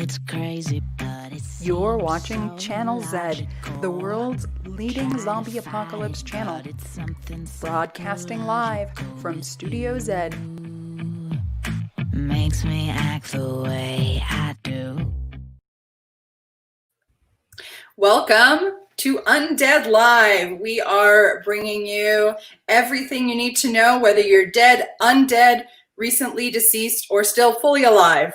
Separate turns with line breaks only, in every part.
it's crazy, but it's
You're watching Channel Z, the world's leading zombie apocalypse channel, broadcasting live from Studio Z.
Makes me act the way I do.
Welcome to Undead Live. We are bringing you everything you need to know, whether you're dead, undead, recently deceased, or still fully alive.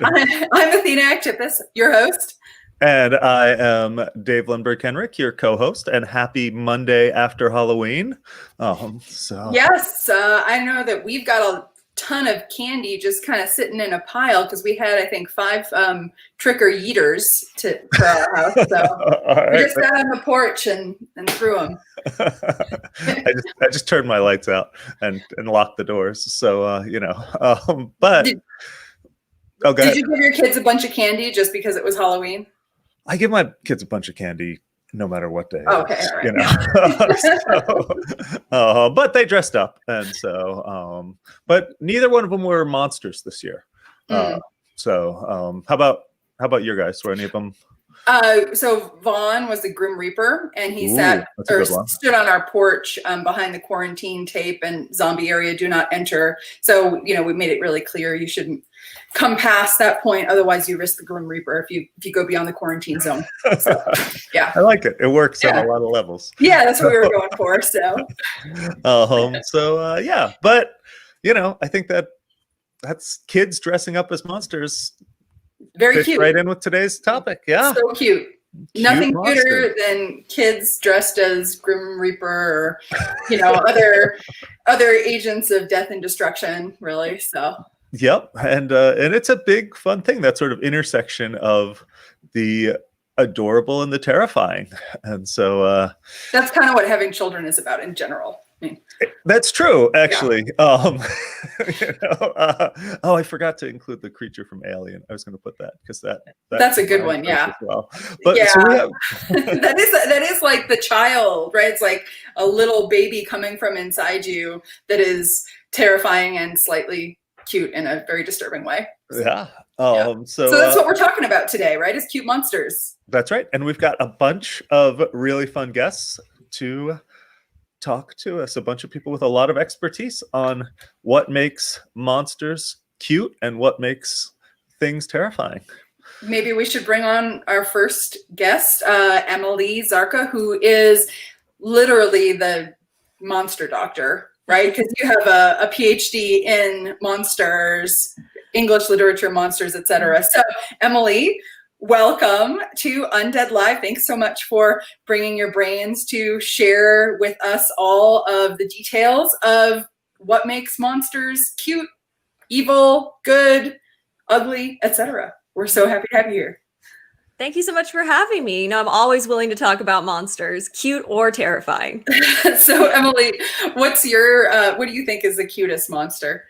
I'm Athena Actipus, your host.
And I am Dave Lundberg-Henrik, your co-host, and happy Monday after Halloween.
Yes, I know that we've got a ton of candy just kind of sitting in a pile because we had, I think, 5 trick-or-yeeters for our house. So we just sat on the porch and threw them.
I just turned my lights out and locked the doors. So, but... Go ahead.
Did you give your kids a bunch of candy just because it was Halloween?
I give my kids a bunch of candy no matter what day.
Okay, all right.
But they dressed up, and so but neither one of them were monsters this year. So how about your guys? Were any of them?
So Vaughn was the Grim Reaper, and he stood on our porch behind the quarantine tape and zombie area, do not enter. So, we made it really clear you shouldn't come past that point. Otherwise you risk the Grim Reaper if you go beyond the quarantine zone. So, yeah.
I like it. It works on a lot of levels.
Yeah, that's what we were going for. So,
but I think that's kids dressing up as monsters.
Very cute.
Right in with today's topic. Yeah.
So cute. Nothing cuter than kids dressed as Grim Reaper or, other agents of death and destruction, really. So.
Yep. And it's a big fun thing, that sort of intersection of the adorable and the terrifying. And so
that's kind of what having children is about in general.
That's true, actually. Yeah. I forgot to include the creature from Alien. I was going to put that because that's
a good one. Yeah.
Well. But
yeah.
So
that is like the child, right? It's like a little baby coming from inside you that is terrifying and slightly cute in a very disturbing way.
Yeah.
So that's what we're talking about today, right? Is cute monsters.
That's right. And we've got a bunch of really fun guests to talk to us, a bunch of people with a lot of expertise on what makes monsters cute and what makes things terrifying.
Maybe we should bring on our first guest, Emily Zarka, who is literally the monster doctor, right? Because you have a PhD in monsters, English literature, monsters, etc. So, Emily, welcome to Undead Live. Thanks so much for bringing your brains to share with us all of the details of what makes monsters cute, evil, good, ugly, etc. We're so happy to have you here.
Thank you so much for having me. I'm always willing to talk about monsters, cute or terrifying.
So, Emily, what do you think is the cutest monster?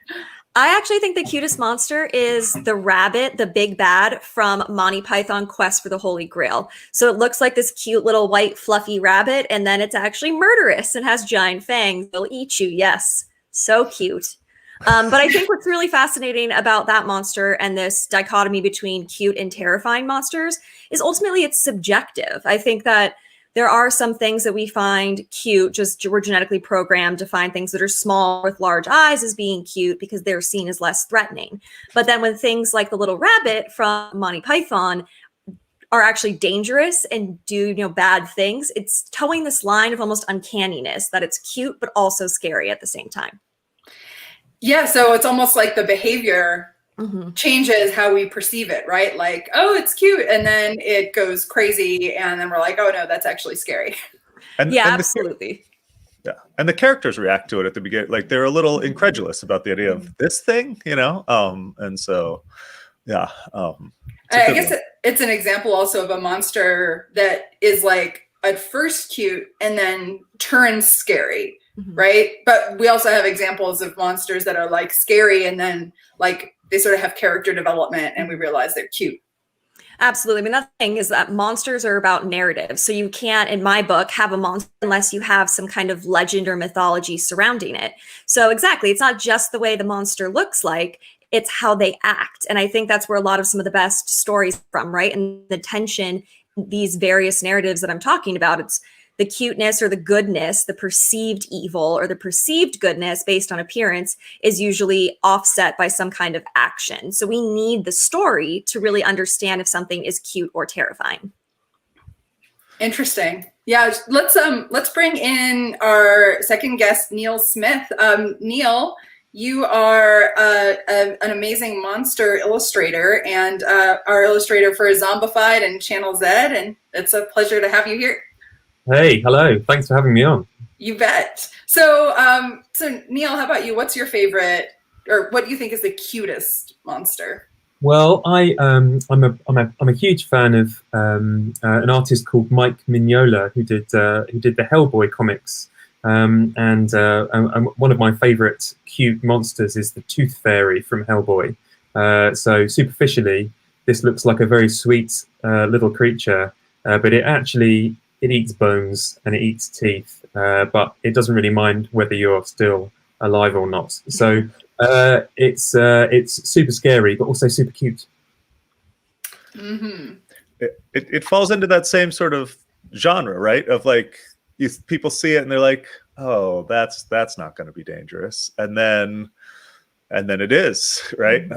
I actually think the cutest monster is the rabbit, the big bad from Monty Python Quest for the Holy Grail. So it looks like this cute little white fluffy rabbit, and then it's actually murderous and has giant fangs. They'll eat you. Yes. So cute. But I think what's really fascinating about that monster and this dichotomy between cute and terrifying monsters is ultimately it's subjective. I think that there are some things that we find cute, just we're genetically programmed to find things that are small with large eyes as being cute because they're seen as less threatening. But then when things like the little rabbit from Monty Python are actually dangerous and do bad things, it's towing this line of almost uncanniness that it's cute but also scary at the same time.
Yeah, so it's almost like the behavior changes how we perceive it, right? Like, oh, it's cute, and then it goes crazy, and then we're like, oh no, that's actually scary.
Absolutely.
And the characters react to it at the beginning, like they're a little incredulous about the idea of this thing, and so, yeah.
I guess it's an example also of a monster that is like at first cute and then turns scary. Right. But we also have examples of monsters that are like scary and then like they sort of have character development and we realize they're cute.
Absolutely. I mean, that thing is that monsters are about narrative. So you can't, in my book, have a monster unless you have some kind of legend or mythology surrounding it. So exactly, it's not just the way the monster looks like. it's how they act. And I think that's where a lot of some of the best stories from, right? And the tension, these various narratives that I'm talking about, it's the cuteness or the goodness, the perceived evil or the perceived goodness based on appearance is usually offset by some kind of action. So we need the story to really understand if something is cute or terrifying. Interesting.
Yeah, let's bring in our second guest, Neil Smith. Neil, you are an amazing monster illustrator and our illustrator for Zombified and Channel Z, and it's a pleasure to have you here.
Hey, hello. Thanks for having me on.
You bet. So, so Neil, how about you? What's your favorite, or what do you think is the cutest monster?
Well, I'm a huge fan of an artist called Mike Mignola who did the Hellboy comics, and one of my favorite cute monsters is the Tooth Fairy from Hellboy. So superficially, this looks like a very sweet little creature, but it eats bones and it eats teeth, but it doesn't really mind whether you're still alive or not. So it's super scary, but also super cute.
Mm-hmm.
It falls into that same sort of genre, right? Of like people see it and they're like, "Oh, that's not going to be dangerous," and then it is, right?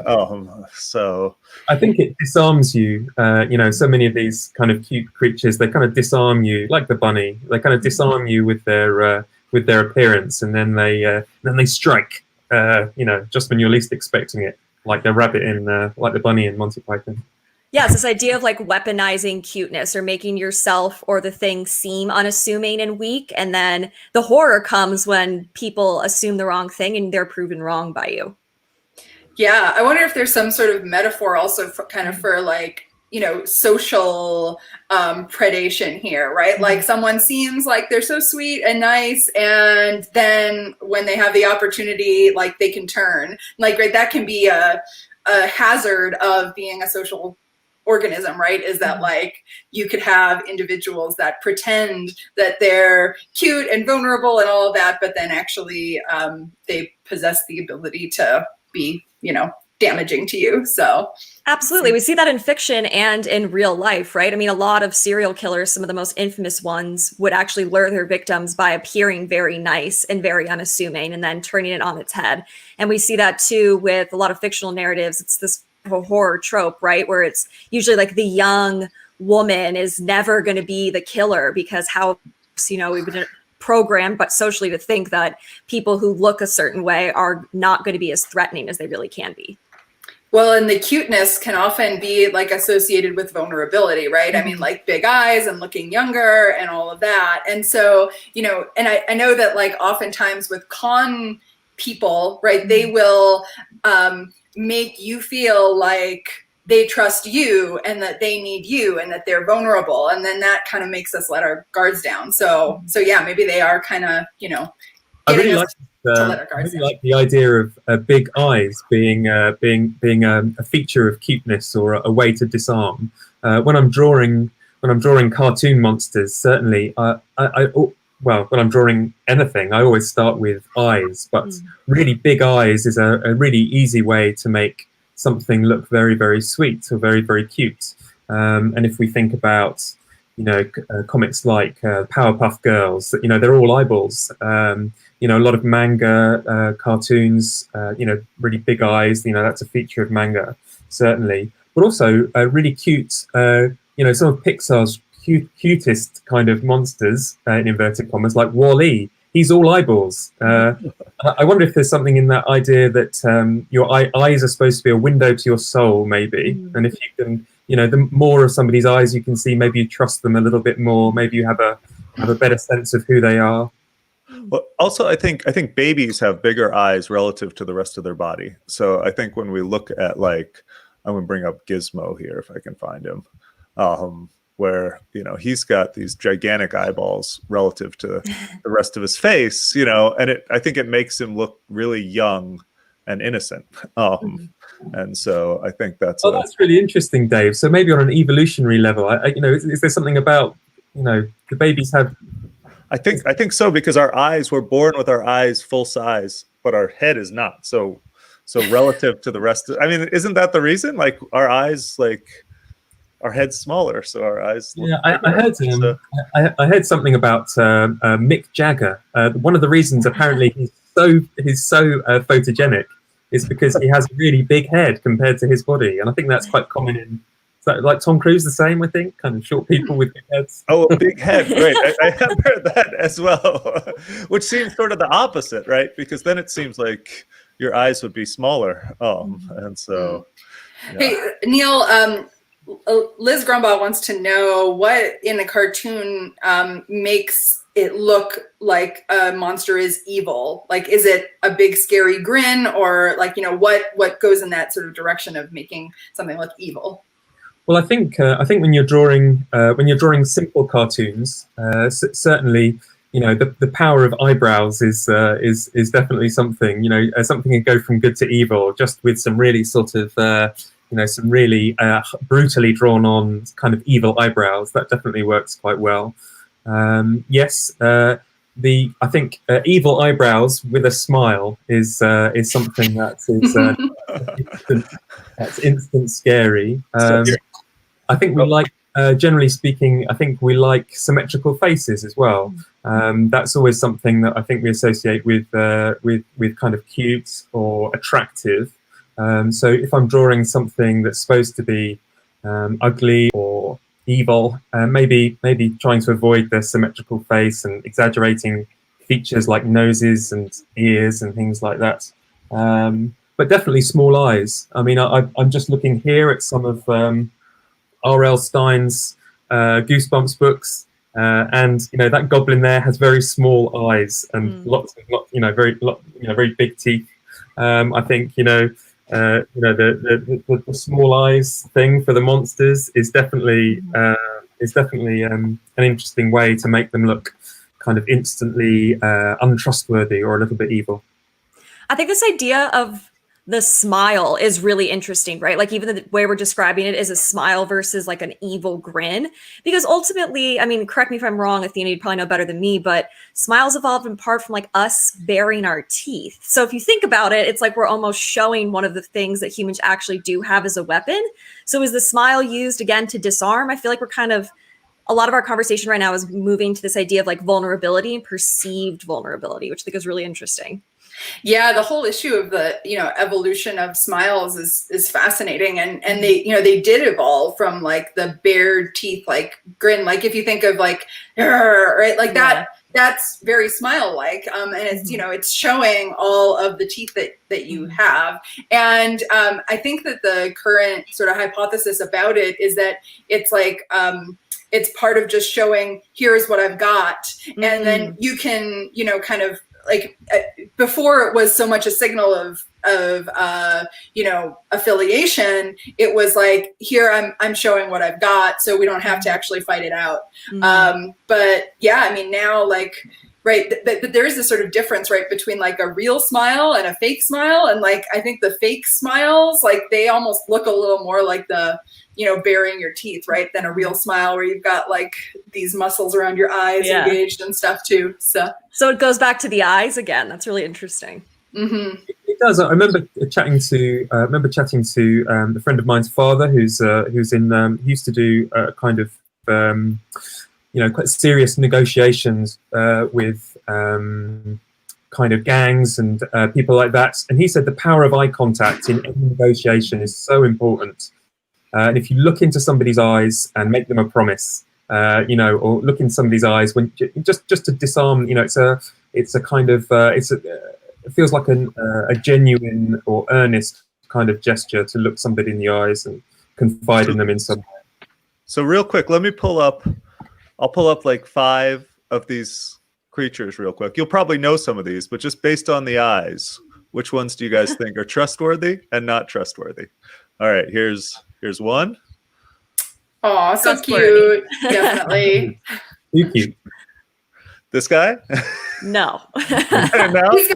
So
I think it disarms you. So many of these kind of cute creatures, they kind of disarm you, like the bunny. They kind of disarm you with their appearance, and then they strike. Just when you're least expecting it, like the rabbit like the bunny in Monty Python.
Yes, this idea of like weaponizing cuteness or making yourself or the thing seem unassuming and weak, and then the horror comes when people assume the wrong thing and they're proven wrong by you.
Yeah, I wonder if there's some sort of metaphor also for like, social predation here, right? Mm-hmm. Like someone seems like they're so sweet and nice, and then when they have the opportunity, like they can turn. Like, right, that can be a hazard of being a social organism, right? Is that like you could have individuals that pretend that they're cute and vulnerable and all of that, but then actually they possess the ability to be, damaging to you. So
absolutely. We see that in fiction and in real life, right? I mean, a lot of serial killers, some of the most infamous ones, would actually lure their victims by appearing very nice and very unassuming and then turning it on its head. And we see that too with a lot of fictional narratives. It's this horror trope, right? Where it's usually like the young woman is never going to be the killer because how, we've been programmed, but socially, to think that people who look a certain way are not going to be as threatening as they really can be.
Well, and the cuteness can often be like associated with vulnerability, right? Mm-hmm. I mean, like big eyes and looking younger and all of that. And so, and I know that like oftentimes with con people, right, they will make you feel like they trust you and that they need you and that they're vulnerable. And then that kind of makes us let our guards down. So yeah, maybe they are kind of,
I really like the idea of big eyes being a feature of cuteness or a way to disarm. When I'm drawing cartoon monsters, certainly, when I'm drawing anything, I always start with eyes. But really big eyes is a really easy way to make something look very, very sweet or very, very cute. And if we think about, comics like Powerpuff Girls, they're all eyeballs. A lot of manga cartoons, really big eyes, that's a feature of manga, certainly. But also really cute, some of Pixar's cutest kind of monsters, in inverted commas, like Wall-E. He's all eyeballs. I wonder if there's something in that idea that your eyes are supposed to be a window to your soul, maybe. And if you can, the more of somebody's eyes you can see, maybe you trust them a little bit more. Maybe you have a better sense of who they are.
Well, also, I think babies have bigger eyes relative to the rest of their body. So I think when we look at, like, I'm going to bring up Gizmo here if I can find him. Where he's got these gigantic eyeballs relative to the rest of his face, and I think it makes him look really young and innocent. And so I think that's
really interesting, Dave. So maybe on an evolutionary level, is there something about the babies have?
I think so, because our eyes, we're born with our eyes full size, but our head is not. So So relative to the rest of, I mean, isn't that the reason? Like our eyes, like our head's smaller, so our eyes.
Yeah, I heard something about Mick Jagger. One of the reasons apparently he's so photogenic is because he has a really big head compared to his body, and I think that's quite common in. Like Tom Cruise, the same, I think, kind of short people with big heads.
Oh, a big head, right? I have heard that as well, which seems sort of the opposite, right? Because then it seems like your eyes would be smaller, and so. Yeah.
Hey, Neil, Liz Grumbaugh wants to know what in the cartoon makes it look like a monster is evil. Like, is it a big scary grin, or like, what goes in that sort of direction of making something look evil?
Well, I think when you're drawing simple cartoons, certainly the power of eyebrows is definitely something. Something can go from good to evil just with some really sort of some really brutally drawn on kind of evil eyebrows. That definitely works quite well. Yes, I think evil eyebrows with a smile is something that's instant scary. I think we like, generally speaking, I think we like symmetrical faces as well. That's always something that I think we associate with kind of cute or attractive. So if I'm drawing something that's supposed to be ugly or evil, maybe trying to avoid the symmetrical face and exaggerating features like noses and ears and things like that. But definitely small eyes. I mean, I'm just looking here at some of R.L. Stein's Goosebumps books, and that goblin there has very small eyes and very big teeth. I think the small eyes thing for the monsters is definitely an interesting way to make them look kind of instantly untrustworthy or a little bit evil.
I think this idea of the smile is really interesting, right? Like even the way we're describing it is a smile versus like an evil grin, because ultimately, I mean, correct me if I'm wrong, Athena, you'd probably know better than me, but smiles evolved in part from like us baring our teeth. So if you think about it, it's like we're almost showing one of the things that humans actually do have as a weapon. So is the smile used again to disarm? I feel like a lot of our conversation right now is moving to this idea of like vulnerability and perceived vulnerability, which I think is really interesting.
Yeah, the whole issue of the evolution of smiles is fascinating, and they did evolve from like the bared teeth like grin, like if you think of like right, like that's very smile like, and it's it's showing all of the teeth that you have, and I think that the current sort of hypothesis about it is that it's like it's part of just showing here's what I've got, and then you can kind of like before it was so much a signal of affiliation. It was like, here I'm showing what I've got, so we don't have to actually fight it out. But yeah, I mean now like right, but there is this sort of difference right between like a real smile and a fake smile, and like I think the fake smiles like they almost look a little more like the baring your teeth, right, than a real smile where you've got like these muscles around your eyes engaged and stuff too. So
it goes back to the eyes again. That's really interesting.
Mm-hmm.
It does. I remember chatting to a friend of mine's father who used to do kind of quite serious negotiations with kind of gangs and people like that. And he said the power of eye contact in any negotiation is so important. And if you look into somebody's eyes and make them a promise, or look in somebody's eyes when just to disarm, it feels like a genuine or earnest kind of gesture to look somebody in the eyes and confide in them in some way.
So real quick, I'll pull up like 5 of these creatures real quick. You'll probably know some of these, but just based on the eyes, which ones do you guys think are trustworthy and not trustworthy? All right, here's one.
Oh, so cute. Definitely.
Too cute.
This guy?
No.
He's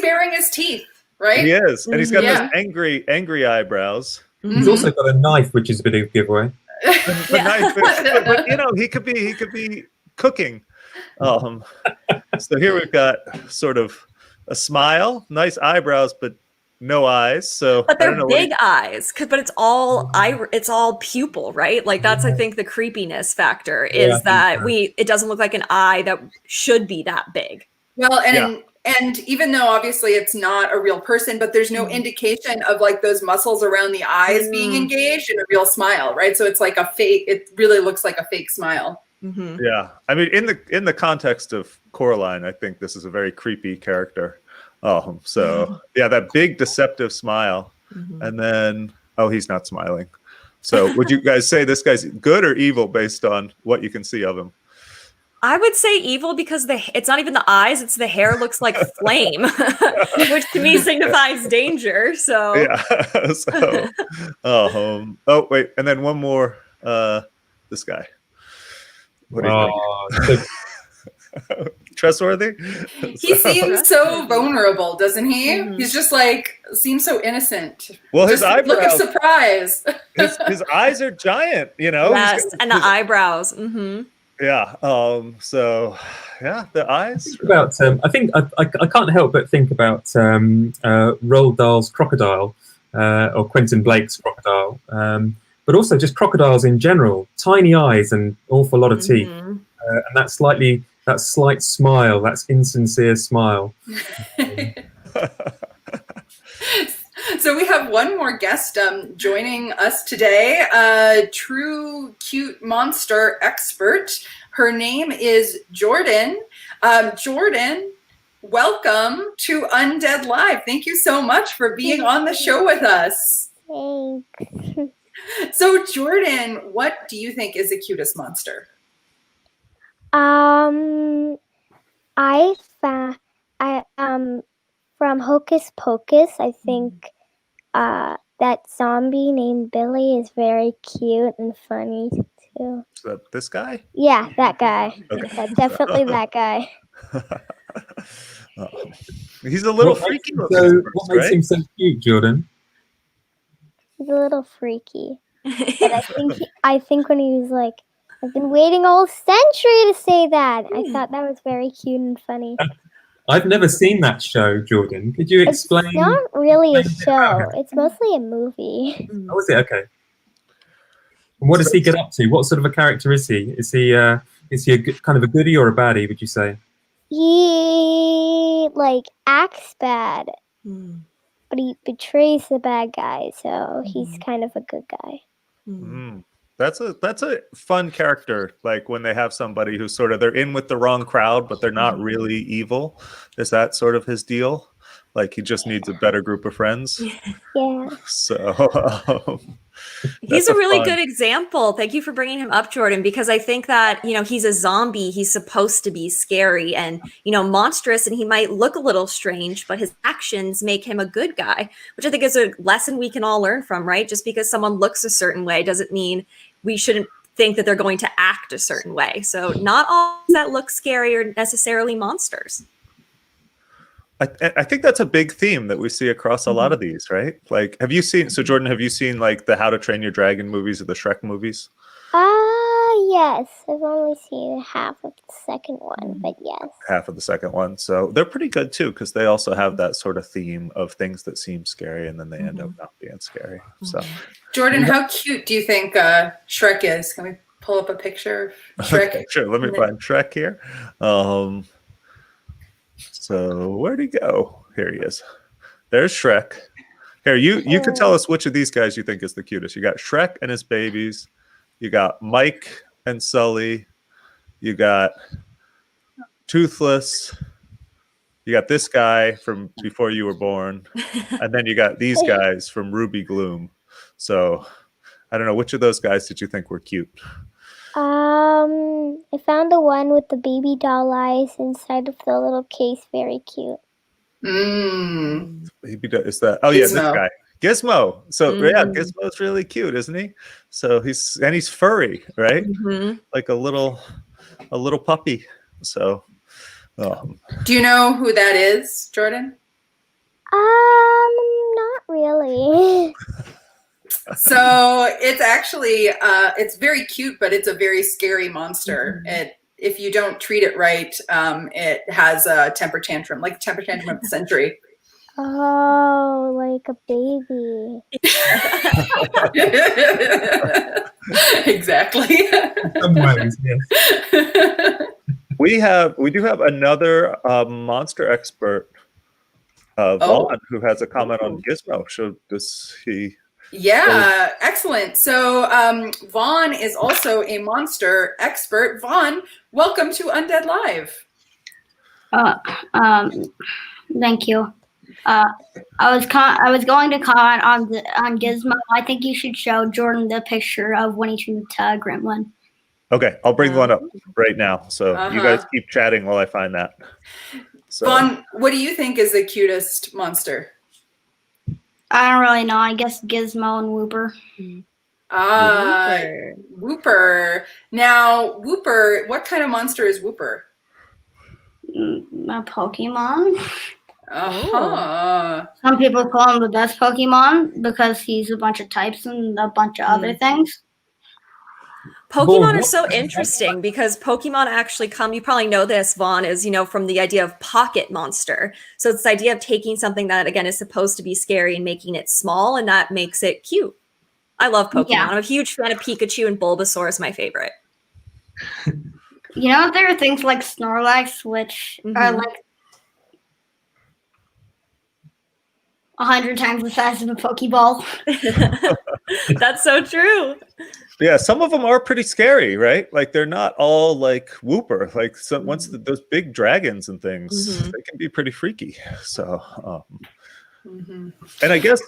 baring his teeth, right?
He is. And he's got those angry eyebrows.
He's also got a knife, which is a bit of a giveaway.
Knife, but he could be cooking. So here we've got sort of a smile, nice eyebrows, but no eyes. So
But
I don't
they're
know
big eyes, but it's all pupil, right? Like that's I think the creepiness factor
Yeah, I
is
think
that
so.
it doesn't look like an eye that should be that big.
Well,
Yeah.
and even though obviously it's not a real person, but there's no indication of like those muscles around the eyes being engaged in a real smile, right? So it's like a fake. It really looks like a fake smile.
Mm-hmm.
Yeah, I mean, in the context of Coraline, I think this is a very creepy character. So yeah, that big deceptive smile, and then he's not smiling. So would you guys say this guy's good or evil based on what you can see of him?
I would say evil because it's not even the eyes; it's the hair looks like flame, which to me signifies danger. So
Yeah. So, oh wait, and then one more. This guy. What do you think? Trustworthy?
He seems so vulnerable, doesn't he? He's just like seems so innocent.
Well,
just
his eyebrows.
Look of surprise.
his eyes are giant, you know.
yes, and the eyebrows.
Yeah. So, yeah, the eyes.
About I think I can't help but think about Roald Dahl's crocodile or Quentin Blake's crocodile, but also just crocodiles in general. Tiny eyes and awful lot of teeth, and that slight smile, that's insincere smile.
So we have one more guest joining us today, a true cute monster expert. Her name is Jordan. Jordan, welcome to Undead Live. Thank you so much for being on the show with us.
Thanks.
So Jordan, what do you think is the cutest monster?
From Hocus Pocus, I think that zombie named Billy is very cute and funny too.
Is that this guy?
Yeah, that guy.
Okay.
That's definitely that guy.
He's a little
What makes
freaky
him
looking,
so-
at
What
first,
makes
right?
him so cute, Jordan?
He's a little freaky, but I think when he was like, "I've been waiting all century to say that," I thought that was very cute and funny.
I've never seen that show, Jordan. Could you explain?
It's not really a
explain a bit about
show. It's mostly a movie.
Oh, is it? Okay. And what does he get up to? What sort of a character is he? Is he kind of a goodie or a baddie, would you say?
He acts bad, but he betrays the bad guy, so he's kind of a good guy.
That's a fun character. Like when they have somebody who's sort of they're in with the wrong crowd, but they're not really evil. Is that sort of his deal? Like he just needs a better group of friends.
Yeah.
So
he's a really good example. Thank you for bringing him up, Jordan, because I think that, he's a zombie. He's supposed to be scary and, monstrous, and he might look a little strange, but his actions make him a good guy, which I think is a lesson we can all learn from, right? Just because someone looks a certain way doesn't mean we shouldn't think that they're going to act a certain way. So not all that look scary are necessarily monsters.
I think that's a big theme that we see across a lot of these, right? Like, Jordan, have you seen like the How to Train Your Dragon movies or the Shrek movies?
Yes. I've only seen half of the second one, but yes.
Half of the second one. So they're pretty good too, because they also have that sort of theme of things that seem scary and then they end up not being scary. So
Jordan, how cute do you think Shrek is? Can we pull up a picture of Shrek?
Okay, sure. Let me find Shrek here. So where'd he go? Here he is. There's Shrek. Here, you can tell us which of these guys you think is the cutest. You got Shrek and his babies. You got Mike and Sully. You got Toothless. You got this guy from before you were born. And then you got these guys from Ruby Gloom. So I don't know, which of those guys did you think were cute?
I found the one with the baby doll eyes inside of the little case very cute.
Baby doll, is that? Oh yeah, this guy. Gizmo. So yeah, Gizmo's really cute, isn't he? So he's furry, right? Like a little puppy. So
do you know who that is, Jordan?
Not really.
So it's actually it's very cute, but it's a very scary monster. If you don't treat it right, it has a temper tantrum, like temper tantrum of the century.
Oh, like a baby.
Exactly.
In some ways, yes.
We do have another monster expert, Vaughn, who has a comment on Gizmo. Does he?
Yeah, excellent. So Vaughn is also a monster expert. Vaughn, welcome to Undead Live.
Thank you. I was going to comment on Gizmo. I think you should show Jordan the picture of when he turned Gremlin.
Okay, I'll bring one up right now. So you guys
Uh-huh.
keep chatting while I find that. So,
Vaughn, what do you think is the cutest monster?
I don't really know. I guess Gizmo and Whooper.
Whooper. Now, Whooper, what kind of monster is Whooper?
A Pokemon.
Uh-huh.
Some people call him the best Pokemon because he's a bunch of types and a bunch of other things.
Pokemon are so interesting because Pokemon actually come, you probably know this, Vaughn, is, from the idea of pocket monster. So it's the idea of taking something that, again, is supposed to be scary and making it small, and that makes it cute. I love Pokemon.
Yeah.
I'm a huge fan of Pikachu, and Bulbasaur is my favorite.
There are things like Snorlax, which are like 100 times the size of a Pokeball.
That's so true.
yeah, some of them are pretty scary, right? Like they're not all like Whooper. Like once those big dragons and things, they can be pretty freaky. So, and I guess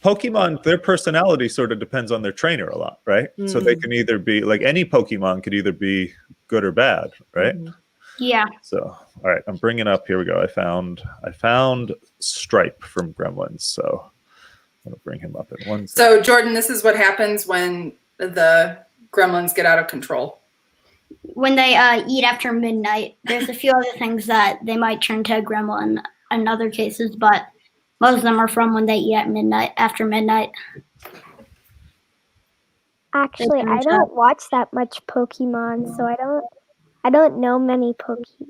Pokemon, their personality sort of depends on their trainer a lot, right? So they can either be like any Pokemon could either be good or bad, right?
Yeah.
So, all right, I'm bringing up. Here we go. I found Stripe from Gremlins. So I'm gonna bring him up in one.
So, Jordan, this is what happens when the gremlins get out of control.
When they eat after midnight, there's a few other things that they might turn to a gremlin in other cases, but most of them are from when they eat at midnight, after midnight.
Actually, I don't watch that much Pokemon, so I don't know many Pokemon.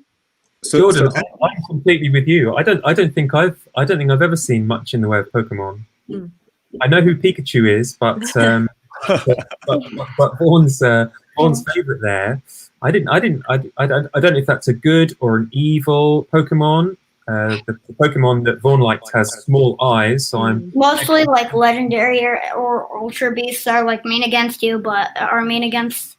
So,
Jordan, I'm completely with you. I don't think I've ever seen much in the way of Pokemon. I know who Pikachu is, but but Vaughn's favorite there. I don't know if that's a good or an evil Pokemon. The Pokemon that Vaughn liked has small eyes, so I'm
mostly like legendary or ultra beasts are like mean against you, but are mean against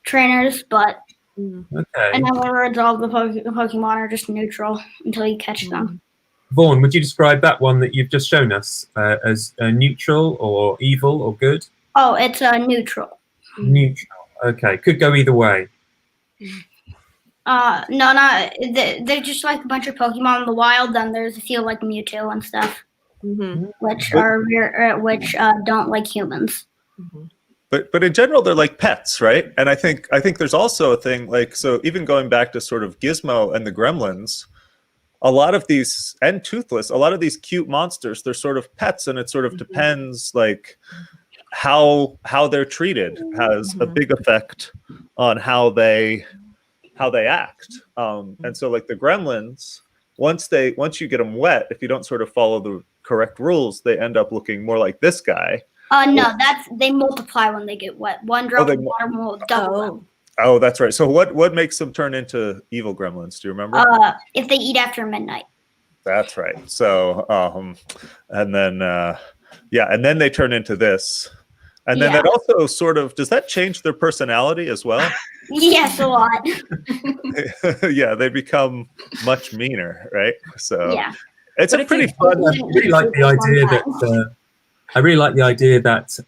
trainers. But
okay.
and then when we resolve the Pokemon are just neutral until you catch them.
Vaughn, would you describe that one that you've just shown us as neutral or evil or good?
Oh, it's neutral.
Neutral. Okay, could go either way.
No, they're just like a bunch of Pokemon in the wild. Then there's a few like Mewtwo and stuff, which are which don't like humans.
But in general, they're like pets, right? And I think there's also a thing like, so even going back to sort of Gizmo and the Gremlins, a lot of these, and Toothless, a lot of these cute monsters, they're sort of pets, and it sort of depends like how they're treated has a big effect on how they act. And so like the Gremlins, once you get them wet, if you don't sort of follow the correct rules, they end up looking more like this guy.
No, they multiply when they get wet. One drop of water will double them.
Oh, that's right. So what makes them turn into evil gremlins? Do you remember?
If they eat after midnight.
That's right. So, and then, and then they turn into this. And then that also sort of, does that change their personality as well?
Yes, a lot.
Yeah, they become much meaner, right? So it's
a pretty fun. I really like the idea that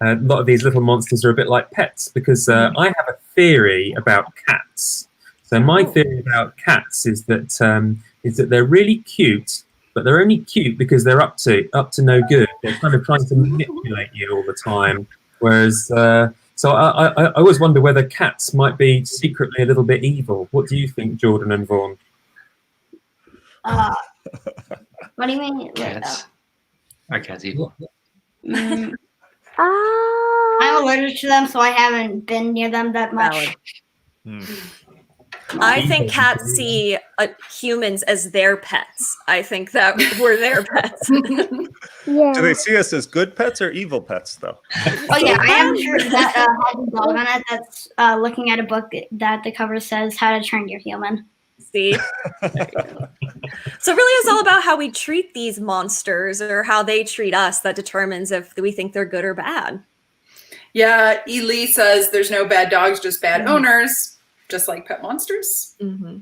a lot of these little monsters are a bit like pets, because I have a theory about cats. So my theory about cats is that they're really cute, but they're only cute because they're up to no good. They're kind of trying to manipulate you all the time. Whereas, so I always wonder whether cats might be secretly a little bit evil. What do you think, Jordan and Vaughn?
What do you mean?
Cats. Are cats evil?
I'm allergic to them, so I haven't been near them that much.
I think cats see humans as their pets. I think that we're their pets.
Yeah.
Do they see us as good pets or evil pets, though?
Oh yeah, I am sure that has a dog on it that's looking at a book that the cover says "How to Train Your Human."
See? So really it's all about how we treat these monsters or how they treat us that determines if we think they're good or bad.
Yeah, Ely says there's no bad dogs, just bad owners, just like pet monsters.
Mm-hmm.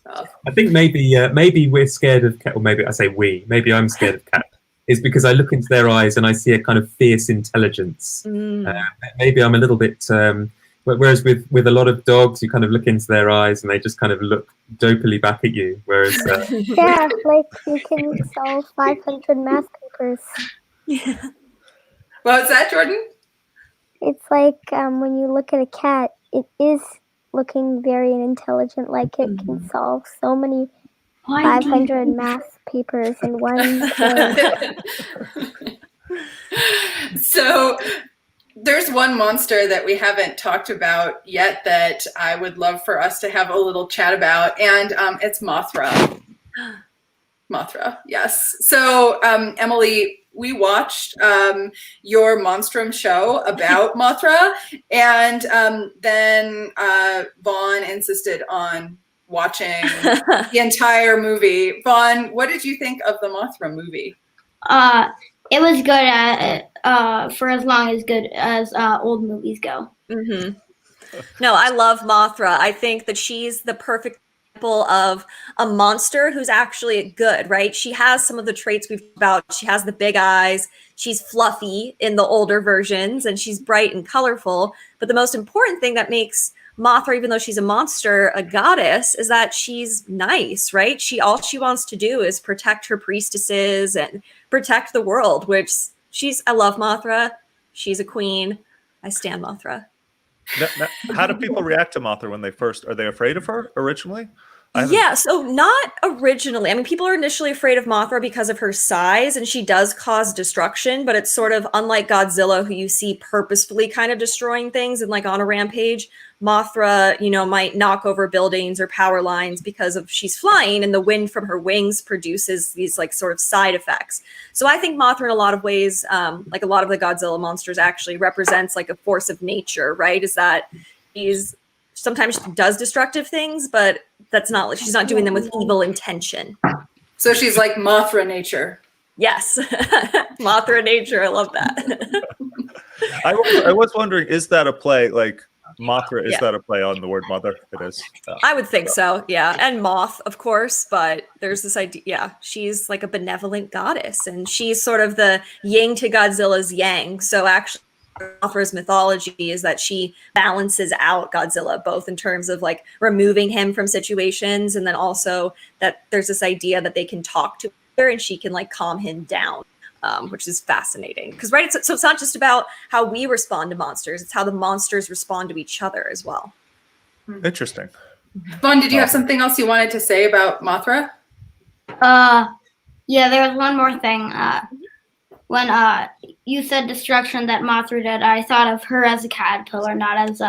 I think maybe we're scared of cat, or maybe I say we. Maybe I'm scared of cat. Is because I look into their eyes and I see a kind of fierce intelligence. Maybe I'm a little bit. Whereas with a lot of dogs, you kind of look into their eyes and they just kind of look dopily back at you. Whereas
Yeah, like you can solve 500 math papers.
Yeah.
What was that, Jordan?
It's like when you look at a cat, it is looking very intelligent, like it can solve so many 500 math papers in one day.
So there's one monster that we haven't talked about yet that I would love for us to have a little chat about, and it's Mothra. Mothra, yes. So Emily, we watched your Monstrum show about Mothra, and then Vaughn insisted on watching the entire movie. Vaughn, what did you think of the Mothra movie?
It was good for as long as good as old movies go.
Mm-hmm. No, I love Mothra. I think that she's the perfect example of a monster who's actually good, right? She has some of the traits we've talked about. She has the big eyes. She's fluffy in the older versions, and she's bright and colorful. But the most important thing that makes Mothra, even though she's a monster, a goddess, is that she's nice, right? All she wants to do is protect her priestesses and protect the world, which I love Mothra. She's a queen. I stand Mothra.
Now, how do people react to Mothra when are they afraid of her originally?
Yeah, so not originally. I mean, people are initially afraid of Mothra because of her size, and she does cause destruction, but it's sort of unlike Godzilla, who you see purposefully kind of destroying things and like on a rampage. Mothra, might knock over buildings or power lines because she's flying, and the wind from her wings produces these like sort of side effects. So I think Mothra in a lot of ways, like a lot of the Godzilla monsters actually represents like a force of nature, right? Is that sometimes she does destructive things, but she's not doing them with evil intention.
So she's like Mothra nature.
Yes. Mothra nature. I love that.
I was wondering, is that a play? Like Mothra, is that a play on the word mother? It is.
I would think so. Yeah. And moth, of course, but there's this idea. Yeah. She's like a benevolent goddess, and she's sort of the yin to Godzilla's yang. So actually, Mothra's mythology is that she balances out Godzilla, both in terms of like removing him from situations, and then also that there's this idea that they can talk to her and she can like calm him down, which is fascinating. Because so it's not just about how we respond to monsters; it's how the monsters respond to each other as well.
Interesting.
Vaughn, did you have something else you wanted to say about Mothra?
Yeah, there was one more thing. When you said destruction that Mothra did, I thought of her as a caterpillar, not as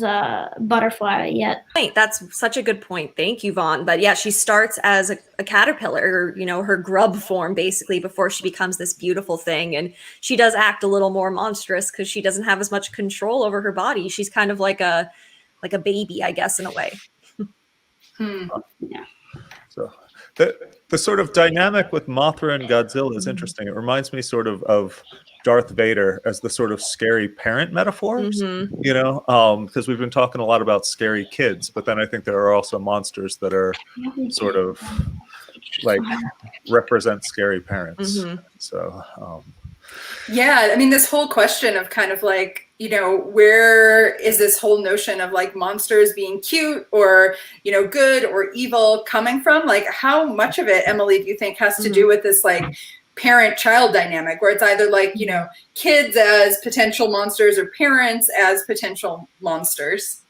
a butterfly yet.
That's such a good point. Thank you, Vaughn. But yeah, she starts as a caterpillar, her grub form basically, before she becomes this beautiful thing. And she does act a little more monstrous because she doesn't have as much control over her body. She's kind of like a baby, I guess, in a way.
Yeah.
So the sort of dynamic with Mothra and Godzilla is interesting. It reminds me sort of Darth Vader as the sort of scary parent metaphors, because we've been talking a lot about scary kids, but then I think there are also monsters that are sort of like represent scary parents. So,
yeah, I mean, this whole question of kind of like, where is this whole notion of like monsters being cute or, good or evil coming from? Like, how much of it, Emily, do you think has to do with this like parent-child dynamic where it's either like, kids as potential monsters or parents as potential monsters?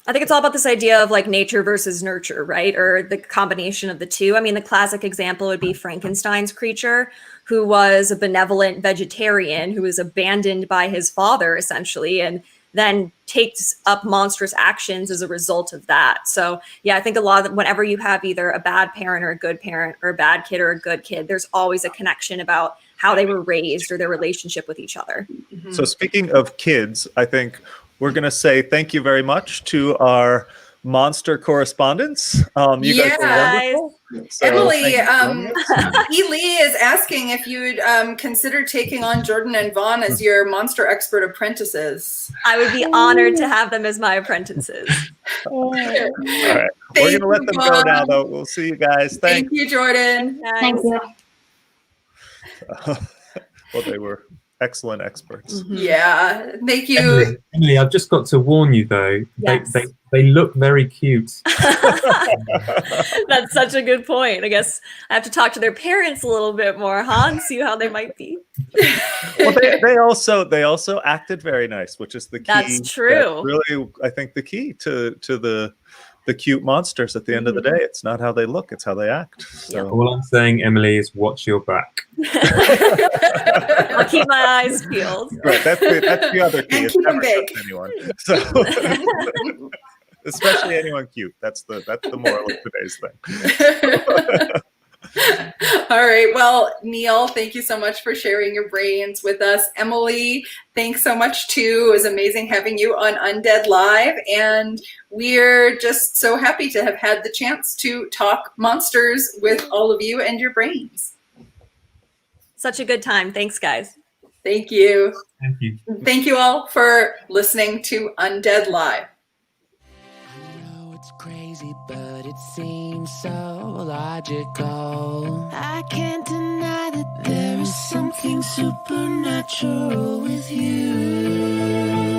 I think it's all about this idea of like nature versus nurture, right? Or the combination of the two. I mean, the classic example would be Frankenstein's creature, who was a benevolent vegetarian who was abandoned by his father, essentially. And then takes up monstrous actions as a result of that. So yeah, I think a lot of whenever you have either a bad parent or a good parent, or a bad kid or a good kid, there's always a connection about how they were raised or their relationship with each other.
So speaking of kids, I think we're going to say thank you very much to our monster correspondents. You guys are wonderful. So
Emily,
thank you.
E. Lee is asking if you'd consider taking on Jordan and Vaughn as your monster expert apprentices.
I would be honored to have them as my apprentices.
All right. We're going to let them go now, though. We'll see you guys.
Thank you, Jordan.
Thank you.
Well, they were excellent experts.
Yeah, thank you.
Emily, I've just got to warn you though.
Yes.
They look very cute.
That's such a good point. I guess I have to talk to their parents a little bit more, huh? And see how they might be.
Well, they also acted very nice, which is the key.
That's true.
That's really, I think, the key to the cute monsters at the end of the day. It's not how they look, it's how they act. So
All I'm saying, Emily, is watch your back.
I'll keep my eyes peeled.
right, that's the other key.
And
It's
keep 'em
never
big.
trust anyone. So especially anyone cute. That's the moral of today's thing.
All right. Well, Neil, thank you so much for sharing your brains with us. Emily, thanks so much too. It was amazing having you on Undead Live. And we're just so happy to have had the chance to talk monsters with all of you and your brains.
Such a good time. Thanks, guys.
Thank you.
Thank you.
Thank you all for listening to Undead Live.
It's crazy, but it seems so logical. I can't deny that there is something supernatural with you.